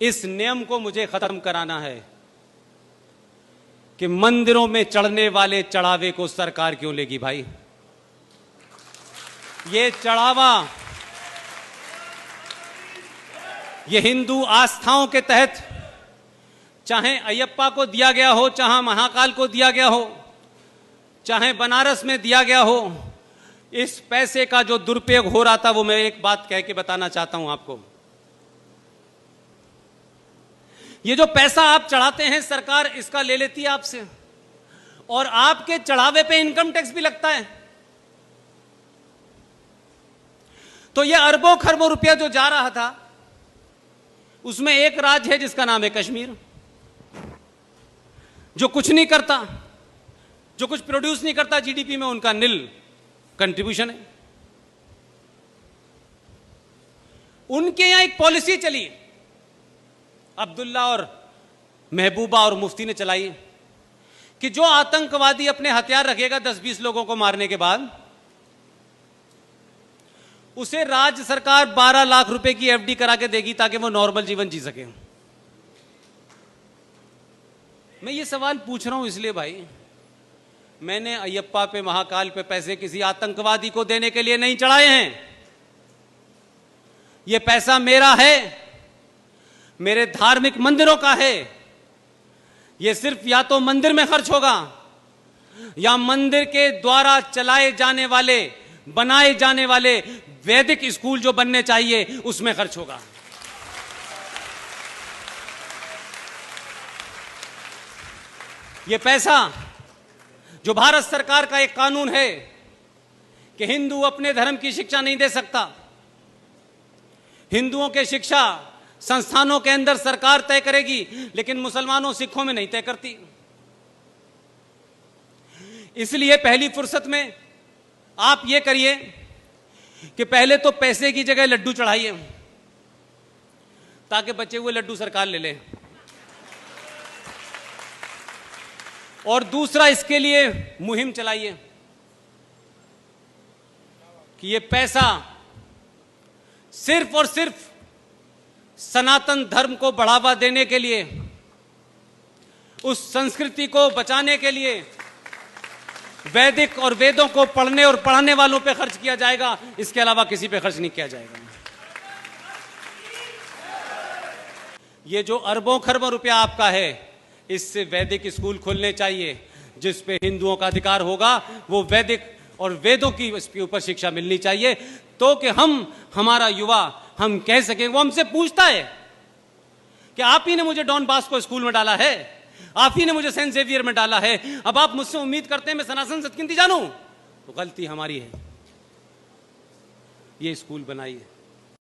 इस नियम को मुझे खत्म कराना है कि मंदिरों में चढ़ने वाले चढ़ावे को सरकार क्यों लेगी भाई। ये चढ़ावा ये हिंदू आस्थाओं के तहत चाहे अयप्पा को दिया गया हो, चाहे महाकाल को दिया गया हो, चाहे बनारस में दिया गया हो, इस पैसे का जो दुरुपयोग हो रहा था वो मैं एक बात कह के बताना चाहता हूं आपको। ये जो पैसा आप चढ़ाते हैं सरकार इसका ले लेती है आपसे, और आपके चढ़ावे पे इनकम टैक्स भी लगता है। तो ये अरबों खरबों रुपया जो जा रहा था उसमें एक राज्य है जिसका नाम है कश्मीर, जो कुछ नहीं करता, जो कुछ प्रोड्यूस नहीं करता जीडीपी में, उनका नील कंट्रीब्यूशन है। उनके यहां एक पॉलिसी चली, अब्दुल्ला और महबूबा और मुफ्ती ने चलाई, कि जो आतंकवादी अपने हथियार रखेगा 10-20 लोगों को मारने के बाद, उसे राज्य सरकार 12 लाख रुपए की एफडी करा के देगी ताकि वो नॉर्मल जीवन जी सके। मैं ये सवाल पूछ रहा हूं इसलिए भाई, मैंने अयप्पा पे महाकाल पे पैसे किसी आतंकवादी को देने के लिए नहीं चढ़ाए हैं। ये पैसा मेरा है, मेरे धार्मिक मंदिरों का है। ये सिर्फ या तो मंदिर में खर्च होगा या मंदिर के द्वारा चलाए जाने वाले, बनाए जाने वाले वैदिक स्कूल जो बनने चाहिए उसमें खर्च होगा। यह पैसा जो भारत सरकार का एक कानून है कि हिंदू अपने धर्म की शिक्षा नहीं दे सकता, हिंदुओं के शिक्षा संस्थानों के अंदर सरकार तय करेगी, लेकिन मुसलमानों सिखों में नहीं तय करती। इसलिए पहली फुर्सत में आप ये करिए कि पहले तो पैसे की जगह लड्डू चढ़ाइए ताकि बचे हुए लड्डू सरकार ले ले, और दूसरा इसके लिए मुहिम चलाइए कि ये पैसा सिर्फ और सिर्फ सनातन धर्म को बढ़ावा देने के लिए, उस संस्कृति को बचाने के लिए, वैदिक और वेदों को पढ़ने और पढ़ाने वालों पे खर्च किया जाएगा। इसके अलावा किसी पे खर्च नहीं किया जाएगा। ये जो अरबों खरबों रुपया आपका है, इससे वैदिक स्कूल खुलने चाहिए जिस पे हिंदुओं का अधिकार होगा। वो वैदिक और वेदों की इसके ऊपर शिक्षा मिलनी चाहिए, तो कि हमारा युवा हम कह सकें। वो हमसे पूछता है कि आप ही ने मुझे डॉन बॉस्को स्कूल में डाला है, आप ही ने मुझे सेंट जेवियर में डाला है, अब आप मुझसे उम्मीद करते हैं मैं सनातन सतगिनती जानूं। तो गलती हमारी है, ये स्कूल बनाइए।